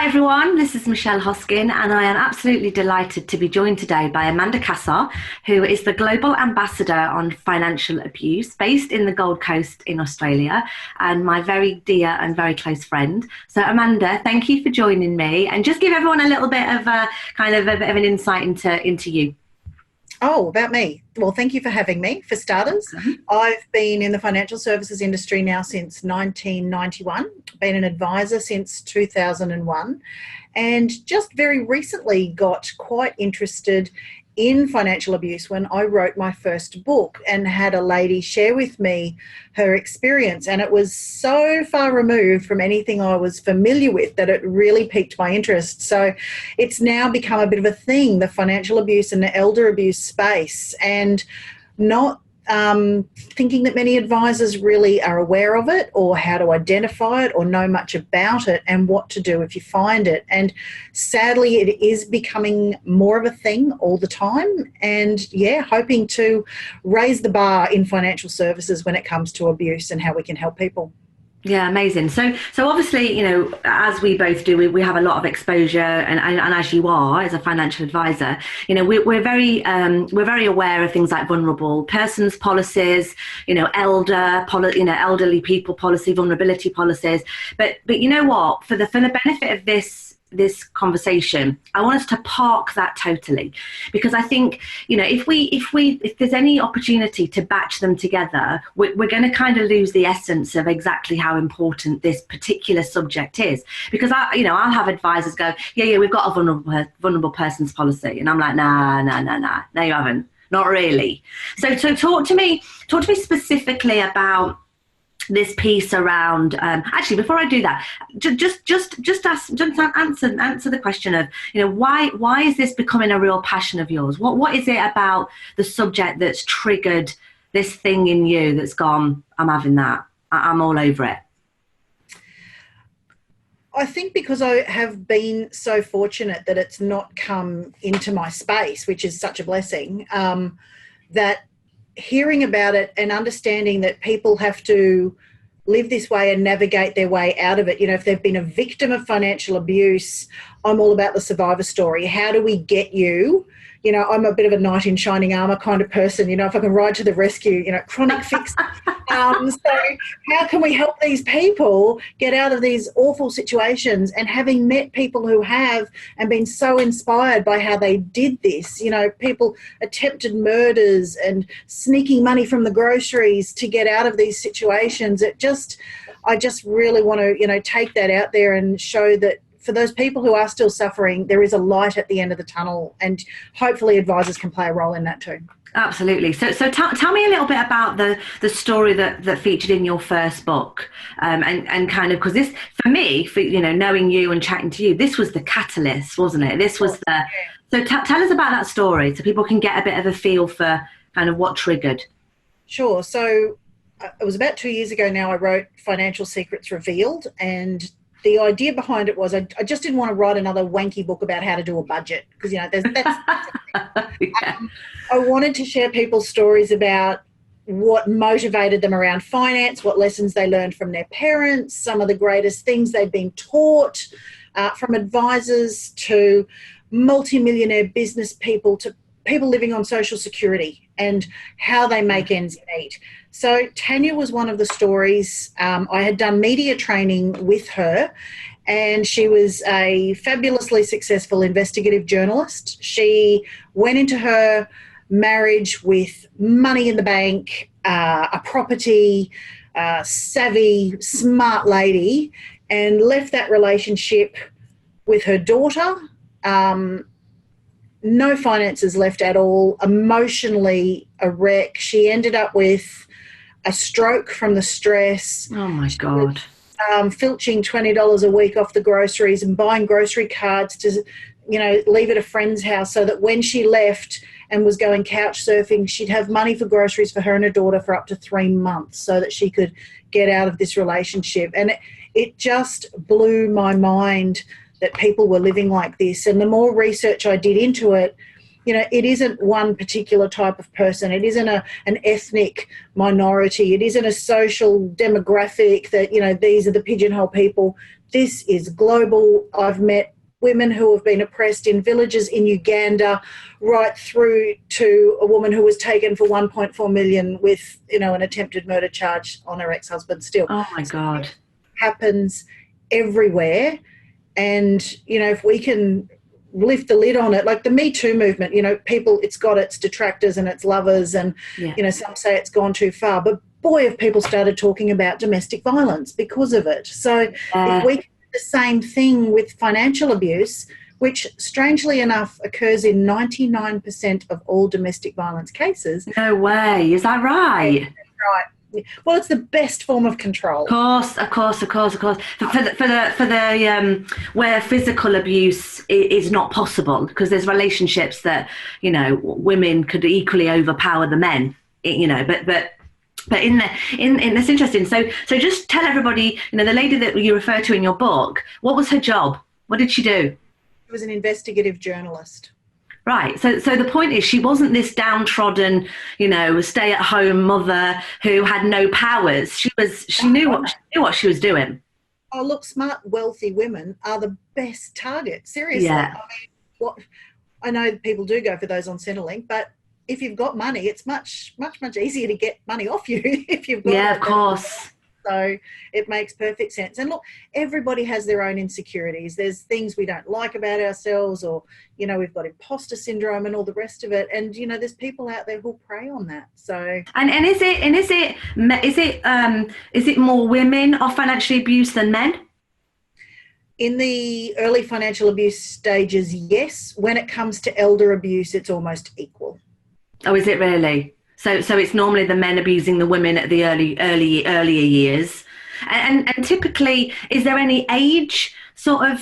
Hi everyone, this is Michelle Hoskin and I am absolutely delighted to be joined today by Amanda Cassar, who is the Global Ambassador on Financial Abuse based in the Gold Coast in Australia and my very dear and very close friend. So Amanda, thank you for joining me and just give everyone a little bit of a bit of an insight into you. Oh, about me. Well, thank you for having me, for starters. I've been in the financial services industry now since 1991, been an advisor since 2001, and just very recently got quite interested in financial abuse when I wrote my first book and had a lady share with me her experience. And it was so far removed from anything I was familiar with that it really piqued my interest. So it's now become a bit of a thing, the financial abuse and the elder abuse space, and not thinking that many advisors really are aware of it or how to identify it or know much about it and what to do if you find it. And sadly, it is becoming more of a thing all the time. And yeah, hoping to raise the bar in financial services when it comes to abuse and how we can help people. Yeah, amazing. So obviously, as we both do, we have a lot of exposure, and as you are as a financial advisor, we're very aware of things like vulnerable persons policies, elderly people policy, vulnerability policies. But you know what? For the benefit of this conversation, I want us to park that totally, because I think if there's any opportunity to batch them together, we're going to kind of lose the essence of exactly how important this particular subject is. Because I'll have advisors go, yeah, we've got a vulnerable persons policy, and I'm like, nah, no, you haven't, not really. So talk to me specifically about this piece around actually, before I do that, just answer the question of why is this becoming a real passion of yours? What is it about the subject that's triggered this thing in you that's gone, I'm having that, I'm all over it? I think because I have been so fortunate that it's not come into my space, which is such a blessing, that hearing about it and understanding that people have to live this way and navigate their way out of it. If they've been a victim of financial abuse, I'm all about the survivor story. How do we get you? I'm a bit of a knight in shining armour kind of person. If I can ride to the rescue, chronic fix. So how can we help these people get out of these awful situations? And having met people who have and been so inspired by how they did this, people attempted murders and sneaking money from the groceries to get out of these situations. I just really want to, take that out there and show that for those people who are still suffering, there is a light at the end of the tunnel, and hopefully advisors can play a role in that too. Absolutely. So tell me a little bit about the story that featured in your first book, and kind of, because this, for me, knowing you and chatting to you, this was the catalyst, wasn't it? This was so tell us about that story so people can get a bit of a feel for kind of what triggered. Sure. So it was about 2 years ago now, I wrote Financial Secrets Revealed, and the idea behind it was I just didn't want to write another wanky book about how to do a budget, because, that's yeah. I wanted to share people's stories about what motivated them around finance, what lessons they learned from their parents, some of the greatest things they've been taught, from advisors to multimillionaire business people to people living on Social Security, and how they make ends meet. So Tanya was one of the stories. I had done media training with her, and she was a fabulously successful investigative journalist. She went into her marriage with money in the bank, a property, savvy, smart lady, and left that relationship with her daughter. No finances left at all, emotionally a wreck. She ended up with a stroke from the stress. Oh my God. Filching $20 a week off the groceries and buying grocery cards to, leave at a friend's house so that when she left and was going couch surfing, she'd have money for groceries for her and her daughter for up to 3 months so that she could get out of this relationship. And it just blew my mind that people were living like this. And the more research I did into it, it isn't one particular type of person. It isn't an ethnic minority. It isn't a social demographic that, these are the pigeonhole people. This is global. I've met women who have been oppressed in villages in Uganda, right through to a woman who was taken for 1.4 million with, an attempted murder charge on her ex-husband still. Oh my God. It happens everywhere. And, if we can lift the lid on it, like the Me Too movement, people, it's got its detractors and its lovers, and, some say it's gone too far. But boy, have people started talking about domestic violence because of it. So if we can do the same thing with financial abuse, which strangely enough occurs in 99% of all domestic violence cases. No way. Is that right? Right. Well, it's the best form of control. Of course. For the where physical abuse is not possible, because there's relationships that, women could equally overpower the men, But in that's interesting. So just tell everybody, the lady that you refer to in your book, what was her job? What did she do? She was an investigative journalist. Right. So the point is, she wasn't this downtrodden, stay-at-home mother who had no powers. She knew what she was doing. Oh, look, smart, wealthy women are the best target. Seriously. Yeah. I know people do go for those on Centrelink, but if you've got money, it's much, much, much easier to get money off you if you've got it. Yeah, of course. So it makes perfect sense. And look, everybody has their own insecurities. There's things we don't like about ourselves, or, we've got imposter syndrome and all the rest of it. And, there's people out there who'll prey on that. So. And is it more women are financially abused than men? In the early financial abuse stages, yes. When it comes to elder abuse, it's almost equal. Oh, is it really? So it's normally the men abusing the women at the earlier years. And typically, is there any age sort of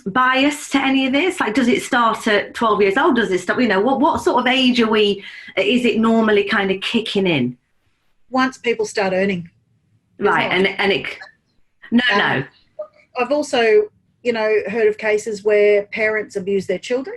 bias to any of this? Like, does it start at 12 years old? Does it start, what sort of age is it normally kind of kicking in? Once people start earning. Right, no. I've also, heard of cases where parents abuse their children.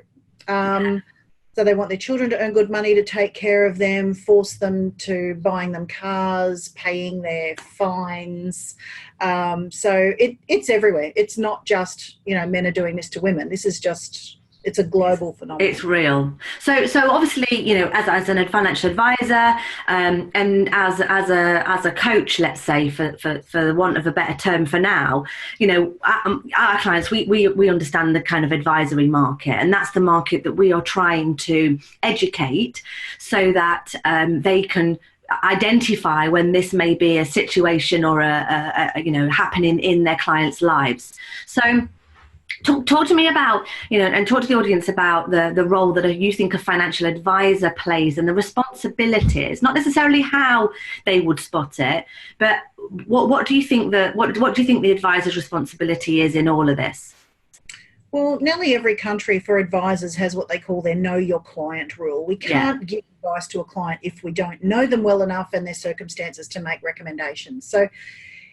So they want their children to earn good money to take care of them, force them to buying them cars, paying their fines. So it's everywhere. It's not just, men are doing this to women. This is just, it's a global phenomenon. It's real. So obviously, as an financial advisor, and as a coach, let's say, for want of a better term for now, our clients, we understand the kind of advisory market, and that's the market that we are trying to educate so that they can identify when this may be a situation or a happening in their clients' lives. So Talk to me about, and talk to the audience about the role that you think a financial advisor plays and the responsibilities, not necessarily how they would spot it, but what do you think the advisor's responsibility is in all of this? Well, nearly every country for advisors has what they call their know your client rule. We can't give advice to a client if we don't know them well enough and their circumstances to make recommendations. So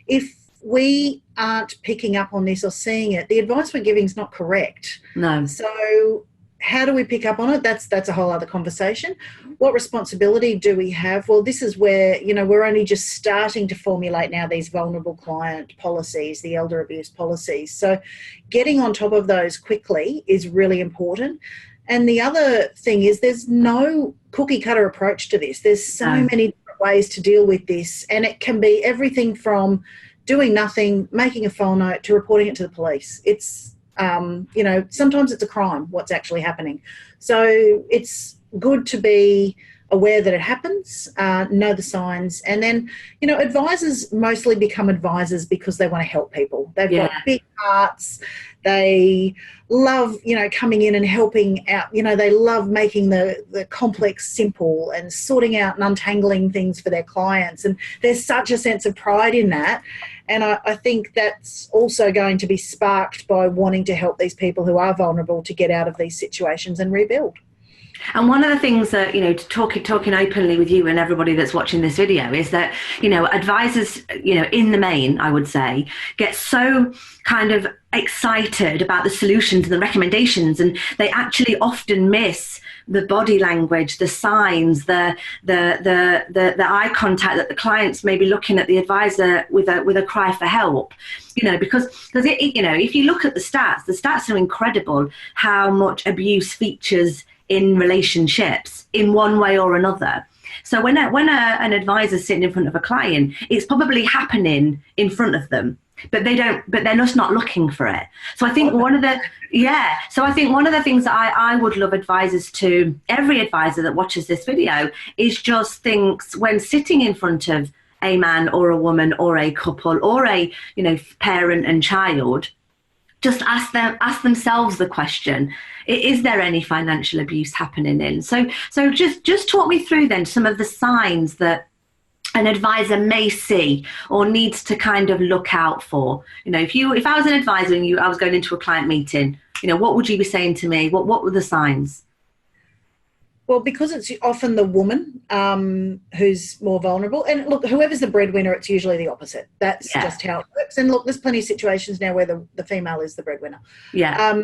if we aren't picking up on this or seeing it, the advice we're giving is not correct. No. So how do we pick up on it? That's a whole other conversation. What responsibility do we have? Well, this is where, we're only just starting to formulate now these vulnerable client policies, the elder abuse policies. So getting on top of those quickly is really important. And the other thing is there's no cookie cutter approach to this. There's so many different ways to deal with this. And it can be everything from doing nothing, making a phone note, to reporting it to the police. It's, sometimes it's a crime, what's actually happening. So it's good to be aware that it happens, know the signs. And then, advisors mostly become advisors because they want to help people. They've got big hearts. They love, coming in and helping out. They love making the complex simple and sorting out and untangling things for their clients. And there's such a sense of pride in that. And I think that's also going to be sparked by wanting to help these people who are vulnerable to get out of these situations and rebuild. And one of the things that, talking openly with you and everybody that's watching this video is that, advisors, in the main, I would say, get so kind of excited about the solutions and the recommendations, and they actually often miss the body language, the signs, the eye contact that the clients may be looking at the advisor with a cry for help. Because if you look at the stats are incredible, how much abuse features in relationships in one way or another. So when an advisor's sitting in front of a client, it's probably happening in front of them, but they're just not looking for it. So I think one of the things that I would love advisors to, every advisor that watches this video, is just thinks when sitting in front of a man or a woman or a couple or a parent and child, just ask themselves the question: is there any financial abuse happening in? So just talk me through then some of the signs that an advisor may see or needs to kind of look out for. If I was an advisor and I was going into a client meeting, what would you be saying to me? What were the signs? Well, because it's often the woman who's more vulnerable. And look, whoever's the breadwinner, it's usually the opposite. That's just how it works. And look, there's plenty of situations now where the female is the breadwinner. Yeah.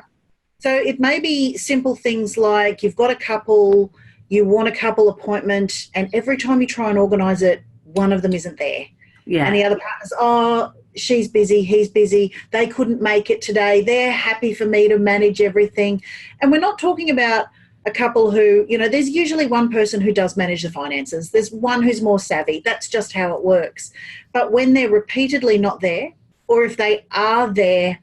So it may be simple things like you've got a couple, you want a couple appointment, and every time you try and organise it, one of them isn't there. Yeah. And the other partner's, she's busy, he's busy, they couldn't make it today, they're happy for me to manage everything. And we're not talking about a couple who, there's usually one person who does manage the finances. There's one who's more savvy. That's just how it works. But when they're repeatedly not there, or if they are there,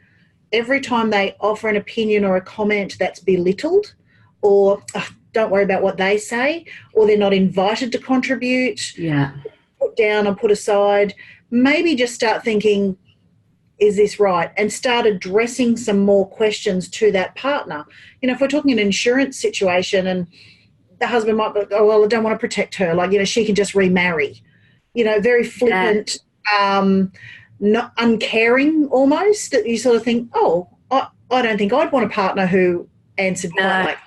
every time they offer an opinion or a comment that's belittled, or don't worry about what they say, or they're not invited to contribute, put down or put aside, maybe just start thinking, is this right? And start addressing some more questions to that partner. If we're talking an insurance situation and the husband might be, oh, well, I don't want to protect her. She can just remarry. Very flippant, not uncaring almost, that you sort of think, oh, I don't think I'd want a partner who answered quite like that.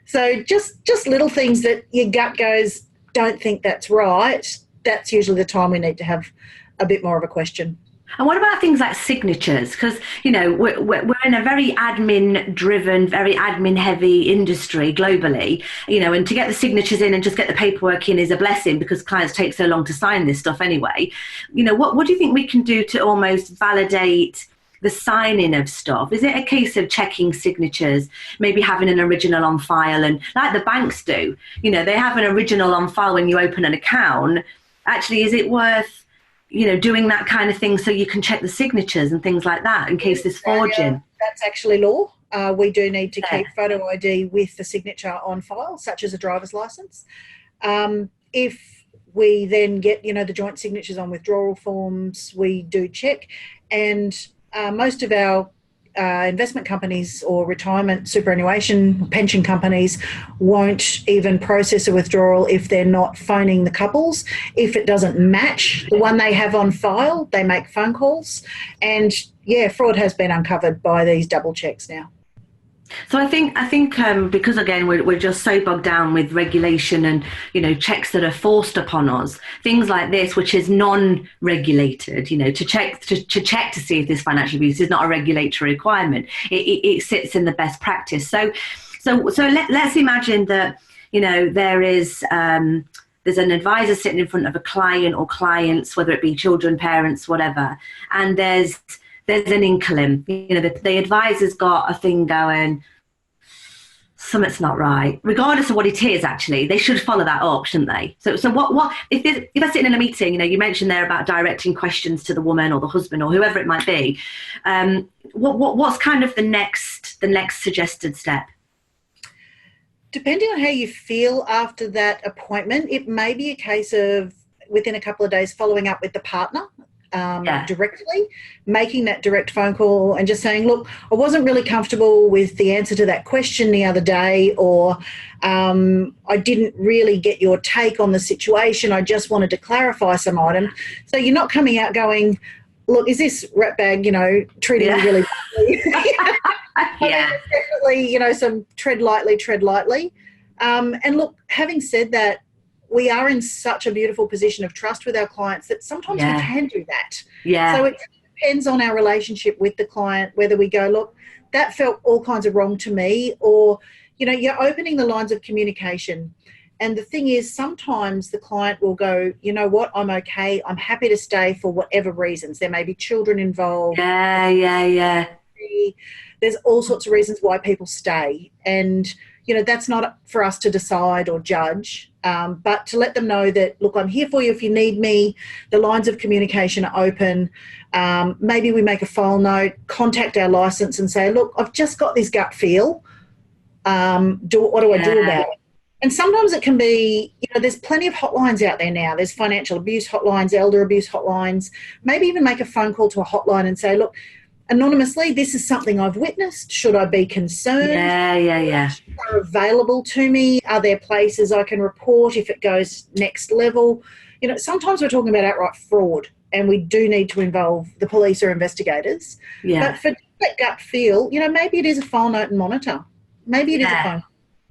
So just little things that your gut goes, don't think that's right. That's usually the time we need to have a bit more of a question. And what about things like signatures? Because, we're in a very admin-driven, very admin-heavy industry globally, and to get the signatures in and just get the paperwork in is a blessing because clients take so long to sign this stuff anyway. What do you think we can do to almost validate the signing of stuff? Is it a case of checking signatures, maybe having an original on file, and like the banks do, they have an original on file when you open an account? Actually, is it worth doing that kind of thing so you can check the signatures and things like that in case there's forging? That's actually law. We do need to keep photo ID with the signature on file, such as a driver's license. If we then get, the joint signatures on withdrawal forms, we do check. And most of our investment companies or retirement superannuation pension companies won't even process a withdrawal if they're not phoning the couples. If it doesn't match the one they have on file, they make phone calls. And fraud has been uncovered by these double checks now. So I think because again we're just so bogged down with regulation and checks that are forced upon us, things like this, which is non-regulated, to check to see if this financial abuse is not a regulatory requirement. It sits in the best practice. So let's imagine that there's an advisor sitting in front of a client or clients, whether it be children, parents, whatever, and there's an inkling, the advisor's got a thing going, something's not right, regardless of what it is. Actually, they should follow that up, shouldn't they? So what if they're sitting in a meeting, you mentioned there about directing questions to the woman or the husband or whoever it might be, what's kind of the next suggested step? Depending on how you feel after that appointment, it may be a case of within a couple of days following up with the partner directly, making that direct phone call and just saying, look, I wasn't really comfortable with the answer to that question the other day, or I didn't really get your take on the situation. I just wanted to clarify some items. So you're not coming out going, look, is this ratbag, treating me really badly? Definitely, some tread lightly. And look, having said that, we are in such a beautiful position of trust with our clients that sometimes we can do that. Yeah. So it depends on our relationship with the client, whether we go, look, that felt all kinds of wrong to me, or, you know, you're opening the lines of communication. And the thing is, sometimes the client will go, you know what, I'm okay. I'm happy to stay for whatever reasons. There may be children involved. Yeah. There's all sorts of reasons why people stay. And, you know, that's not for us to decide or judge, but to let them know that, look, I'm here for you if you need me. The lines of communication are open. Maybe we make a file note, contact our license and say, look, I've just got this gut feel. What do I do about it? And sometimes it can be, you know, there's plenty of hotlines out there now. There's financial abuse hotlines, elder abuse hotlines. Maybe even make a phone call to a hotline and say, look, anonymously, this is something I've witnessed. Should I be concerned? Yeah. Are available to me? Are there places I can report if it goes next level? You know, sometimes we're talking about outright fraud, and we do need to involve the police or investigators. Yeah. But for that gut feel, you know, maybe it is a file note and monitor. Maybe it is a phone.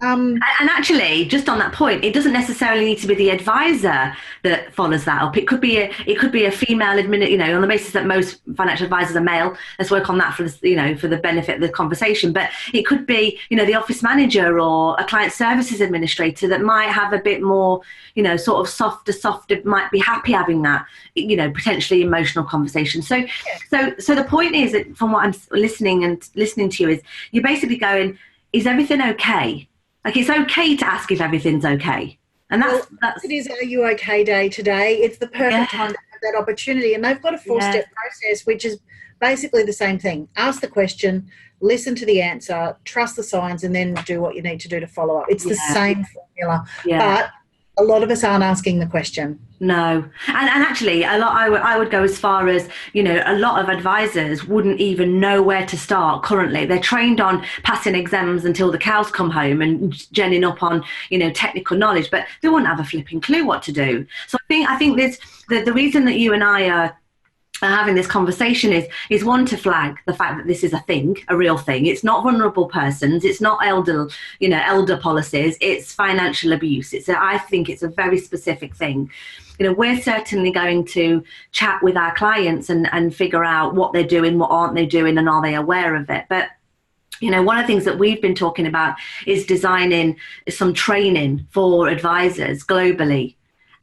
And actually, just on that point, it doesn't necessarily need to be the advisor that follows that up. It could be a female you know, on the basis that most financial advisors are male. Let's work on that for the, you know, for the benefit of the conversation. But it could be, you know, the office manager or a client services administrator that might have a bit more, you know, sort of softer, might be happy having that, you know, potentially emotional conversation. So the point is that from what I'm listening to you is you're basically going, is everything okay? Like, it's okay to ask if everything's okay. And that's it is Are You Okay Day today. It's the perfect time to have that opportunity. And they've got a 4-step process, which is basically the same thing. Ask the question, listen to the answer, trust the signs, and then do what you need to do to follow up. It's the same formula. But a lot of us aren't asking the question. No. And actually, I would go as far as, you know, a lot of advisors wouldn't even know where to start currently. They're trained on passing exams until the cows come home and genning up on, you know, technical knowledge, but they wouldn't have a flipping clue what to do. So I think this, the reason that you and I are having this conversation is one, to flag the fact that this is a thing, a real thing. It's not vulnerable persons. It's not elder policies. It's financial abuse. I think it's a very specific thing. You know, we're certainly going to chat with our clients and figure out what they're doing, what aren't they doing, and are they aware of it. But, you know, one of the things that we've been talking about is designing some training for advisors globally.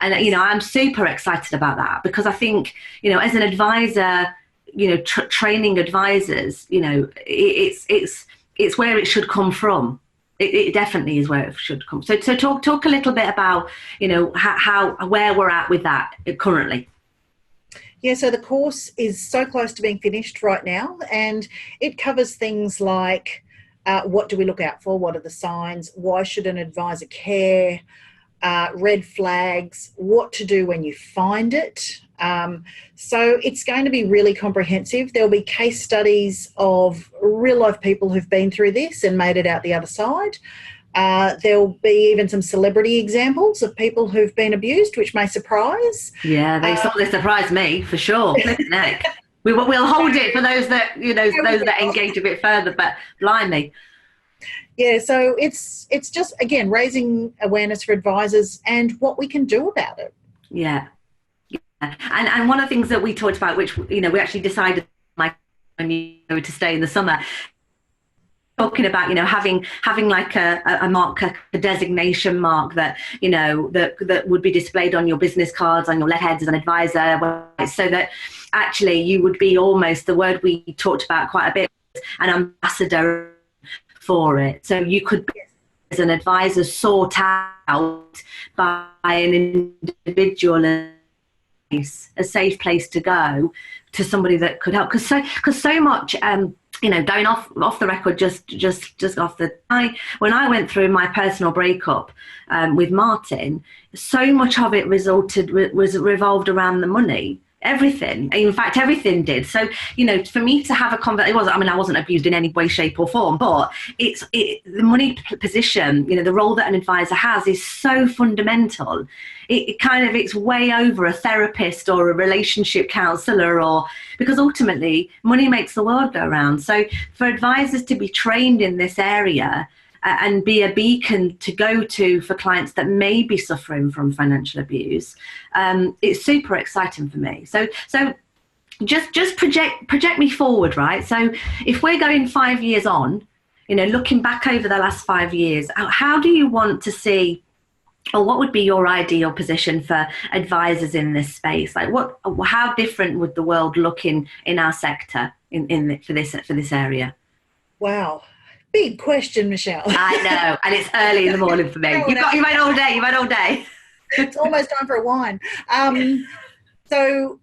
And, you know, I'm super excited about that because I think, you know, as an advisor, you know, training advisors, you know, it's where it should come from. It definitely is where it should come. So talk a little bit about, you know, where we're at with that currently. Yeah, so the course is so close to being finished right now, and it covers things like what do we look out for? What are the signs? Why should an advisor care? Red flags, what to do when you find it. So it's going to be really comprehensive. There'll be case studies of real life people who've been through this and made it out the other side. There'll be even some celebrity examples of people who've been abused, which may surprise. Yeah, they surprise me for sure. We'll hold it for those that, you know, those that engage a bit further, but blimey. Yeah, so it's just, again, raising awareness for advisors and what we can do about it. Yeah. And one of the things that we talked about, which, you know, we actually decided to stay in the summer, talking about, you know, having like a mark, a designation mark that, you know, that would be displayed on your business cards, on your letterheads as an advisor, so that actually you would be almost, the word we talked about quite a bit, an ambassador for it. So you could be, as an advisor, sought out by an individual, a safe place to go to somebody that could help. Because so much, you know, going off the record, just off the, when I went through my personal breakup with Martin, so much of it was revolved around the money. Everything, in fact, everything did. So, you know, for me to have a conversation, I wasn't abused in any way, shape or form, but the money position, you know, the role that an advisor has is so fundamental. It's way over a therapist or a relationship counsellor, because ultimately money makes the world go round. So for advisors to be trained in this area and be a beacon to go to for clients that may be suffering from financial abuse, it's super exciting for me. So just project me forward, right? So if we're going 5 years on, looking back over the last 5 years, how do you want to see, or what would be your ideal position for advisors in this space? Like, how different would the world look in our sector for this area? Wow. Big question, Michelle. I know, and it's early in the morning for me. You've had all day. You've had all day. It's almost time for a wine. So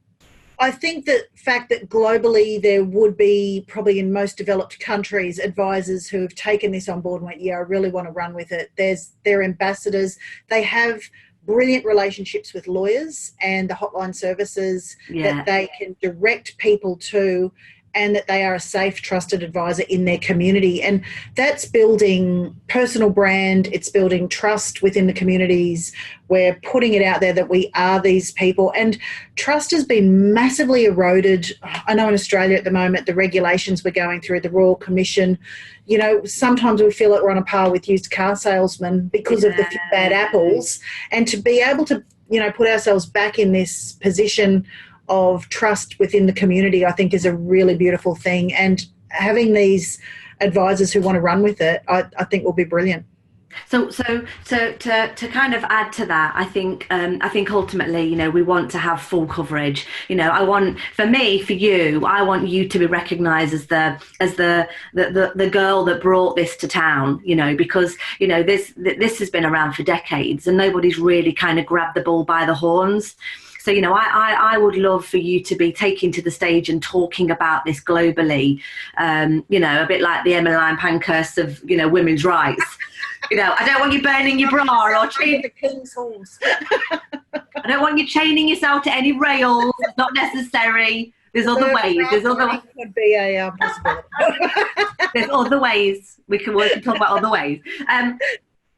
I think that fact that globally there would be, probably in most developed countries, advisors who have taken this on board and went, yeah, I really want to run with it. They're ambassadors. They have brilliant relationships with lawyers and the hotline services that they can direct people to, and that they are a safe, trusted advisor in their community. And that's building personal brand. It's building trust within the communities. We're putting it out there that we are these people. And trust has been massively eroded. I know in Australia at the moment, the regulations we're going through, the Royal Commission, sometimes we feel like we're on a par with used car salesmen because of the few bad apples. And to be able to, put ourselves back in this position of trust within the community, I think is a really beautiful thing. And having these advisors who want to run with it, I think will be brilliant. So to kind of add to that, I think ultimately, we want to have full coverage. For you, I want you to be recognised as the girl that brought this to town. Because this has been around for decades and nobody's really kind of grabbed the bull by the horns. So, I would love for you to be taking to the stage and talking about this globally, a bit like the Emmeline Pankhurst of, women's rights. I don't want you burning your bra or chaining the king's horse. I don't want you chaining yourself to any rails. It's not necessary. There's other ways. Could be a possibility. There's other ways. We can talk about other ways.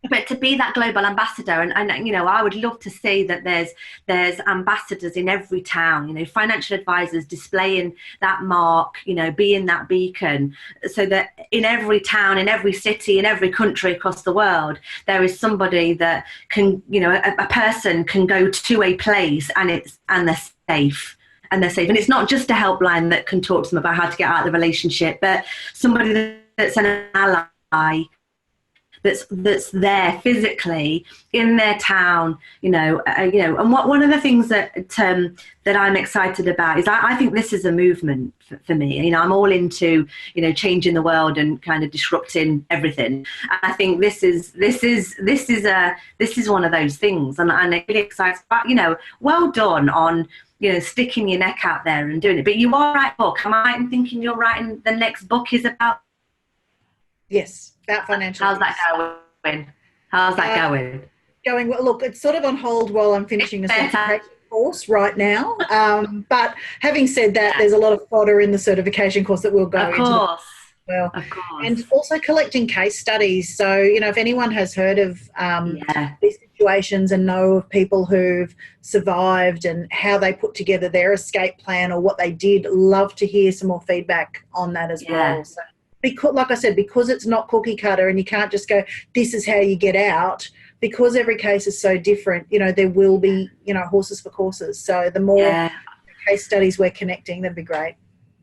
But to be that global ambassador, and I would love to see that there's ambassadors in every town, financial advisors displaying that mark, being that beacon, so that in every town, in every city, in every country across the world, there is somebody that can, a person can go to a place and they're safe. And it's not just a helpline that can talk to them about how to get out of the relationship, but somebody that's an ally, that's there physically in their town, and one of the things that I'm excited about is I think this is a movement for me. I'm all into, changing the world and kind of disrupting everything. And I think this is one of those things, and I'm really excited about, well done on, sticking your neck out there and doing it. But you are right, book. Am I right in thinking you're writing the next book is about? Yes. About financial. How's that going? Going well. Look, it's sort of on hold while I'm finishing the certification course right now. But having said that, there's a lot of fodder in the certification course that we'll go into. Well, of course. And also collecting case studies. So, if anyone has heard of these situations and know of people who've survived and how they put together their escape plan or what they did, love to hear some more feedback on that as well. So, because, like I said, because it's not cookie cutter and you can't just go, this is how you get out, because every case is so different, there will be, horses for courses. So the more case studies we're connecting, that'd be great.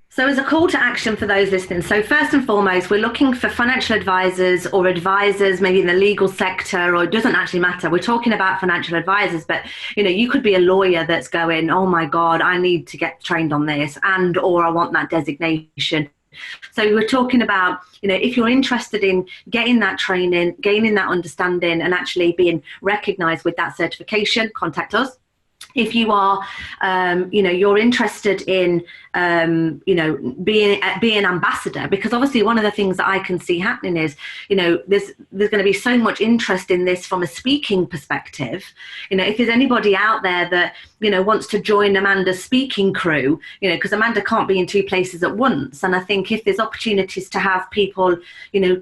So as a call to action for those listening, so first and foremost, we're looking for financial advisors or advisors maybe in the legal sector, or it doesn't actually matter. We're talking about financial advisors, but, you could be a lawyer that's going, oh my God, I need to get trained on this, or I want that designation. So we're talking about, if you're interested in getting that training, gaining that understanding and actually being recognised with that certification, contact us. If you are, you're interested in, being an ambassador, because obviously one of the things that I can see happening is, there's going to be so much interest in this from a speaking perspective. If there's anybody out there that, wants to join Amanda's speaking crew, because Amanda can't be in two places at once. And I think if there's opportunities to have people,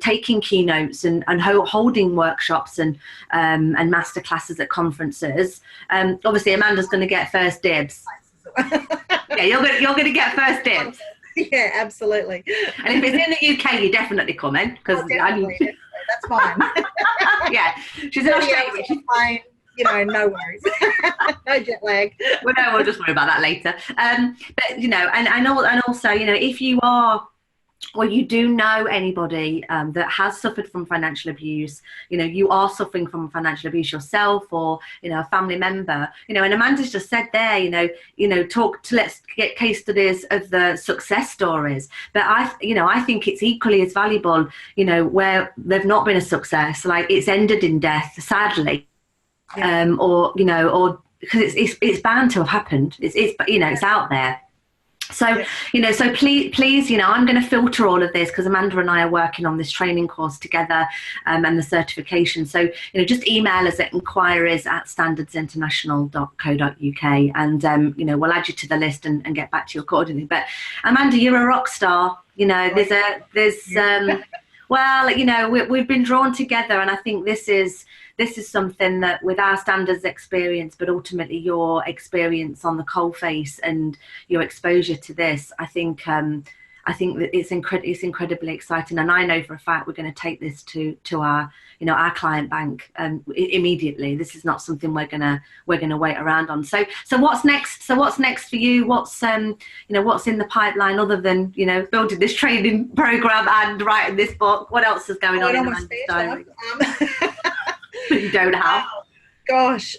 taking keynotes and holding workshops and master classes at conferences, obviously Amanda's going to get first dibs. Yeah, you're going to get first dibs. Yeah, absolutely. And if it's in the UK, you're definitely coming, because that's fine. Yeah, she's in Australia. no worries. No jet lag. Well, no, we'll just worry about that later. But, and also, if you are, or you do know anybody that has suffered from financial abuse, you are suffering from financial abuse yourself, or, a family member, and Amanda's just said there, let's get case studies of the success stories. But I think it's equally as valuable, where they've not been a success, like it's ended in death, sadly, or because it's bound to have happened. It's out there. So, so please, I'm going to filter all of this because Amanda and I are working on this training course together, and the certification. So, just email us at enquiriesinternational.co.uk, and, we'll add you to the list and get back to you accordingly. But Amanda, you're a rock star. We've been drawn together, and I think this is something that, with our standards experience, but ultimately your experience on the coalface and your exposure to this, I think that it's incredibly exciting. And I know for a fact we're going to take this to our our client bank immediately. This is not something we're gonna wait around on. So what's next? So what's next for you? What's what's in the pipeline other than building this training program and writing this book? What else is going on in Amanda's diary? You don't have? Gosh,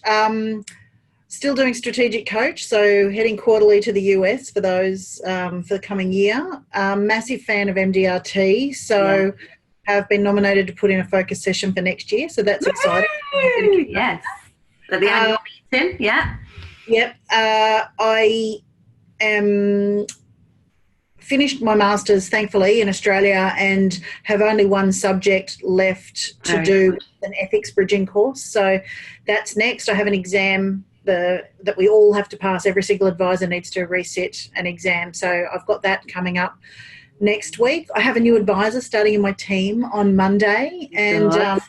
still doing strategic coach, so heading quarterly to the US for those for the coming year. Massive fan of MDRT, so have been nominated to put in a focus session for next year, so that's exciting. Yes, at the annual meeting. Yep. I am finished my master's, thankfully, in Australia, and have only one subject left to do, an ethics bridging course. So that's next. I have an exam that we all have to pass. Every single advisor needs to resit an exam. So I've got that coming up next week. I have a new advisor starting in my team on Monday, and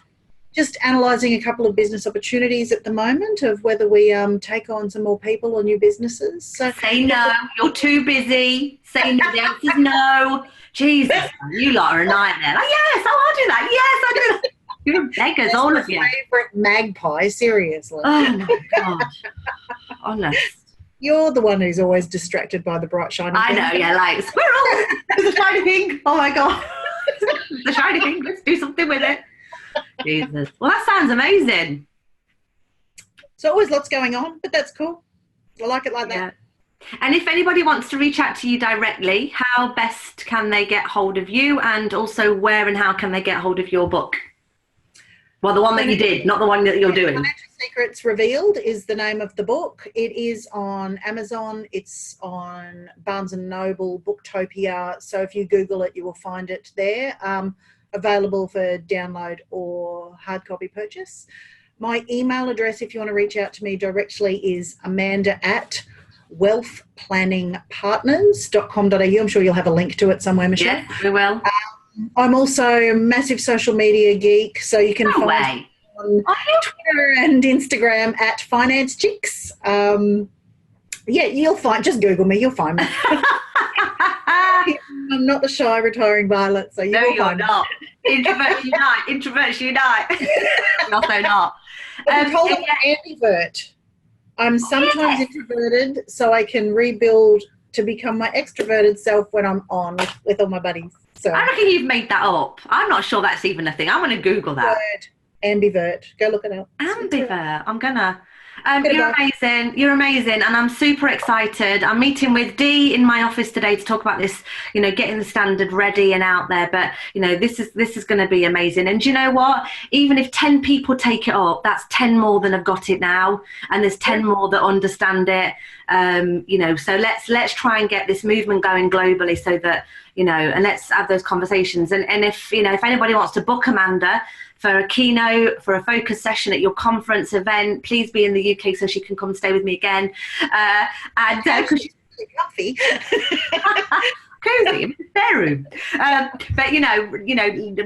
just analysing a couple of business opportunities at the moment of whether we take on some more people or new businesses. So say no, you're too busy. Say no, the answer's no. Jesus, you lot are a nightmare. Like, yes, I'll do that. Yes, I'll do that. You're beggars, all of you. Favourite magpie, seriously. Oh my gosh. Honest. You're the one who's always distracted by the bright shiny thing. I know, like squirrel. There's a shiny thing. Oh my god. The shiny thing. Let's do something with it. Jesus. Well, that sounds amazing. So always lots going on, but that's cool. I like it like that. And if anybody wants to reach out to you directly, how best can they get hold of you? And also where and how can they get hold of your book? Well, the one that you did, not the one that you're doing. Financial Secrets Revealed is the name of the book. It is on Amazon. It's on Barnes & Noble, Booktopia. So if you Google it, you will find it there. Available for download or hard copy purchase. My email address, if you want to reach out to me directly, is amanda@wealthplanningpartners.com.au. I'm sure you'll have a link to it somewhere, Michelle. Yes, we will. I'm also a massive social media geek, so you can find me on Twitter and Instagram at Finance Chicks. You'll find, just Google me, you'll find me. I'm not the shy retiring violet, so you will find me. No, you're not. Introverts unite. Also not. I'm told I'm an ambivert. I'm sometimes introverted, so I can rebuild to become my extroverted self when I'm on with all my buddies. So I reckon you've made that up. I'm not sure that's even a thing. I'm going to Google that. Ambivert. Go look it up. Ambivert. I'm going to. You're amazing. You're amazing. And I'm super excited. I'm meeting with Dee in my office today to talk about this, getting the standard ready and out there. But, this is going to be amazing. And do you know what? Even if 10 people take it up, that's 10 more than have got it now. And there's 10 more that understand it. So let's try and get this movement going globally so that, and let's have those conversations. And if anybody wants to book Amanda for a keynote, for a focus session at your conference event, please be in the UK so she can come and stay with me again. And because she's really comfy. Cozy in the spare room. But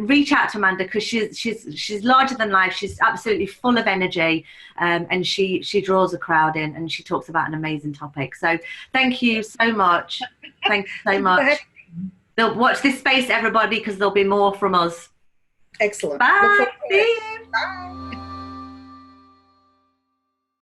reach out to Amanda because she's larger than life. She's absolutely full of energy, and she draws a crowd in, and she talks about an amazing topic. So thank you so much. Thank you so much. Watch this space, everybody, because there'll be more from us. Excellent. Bye. See you. Bye.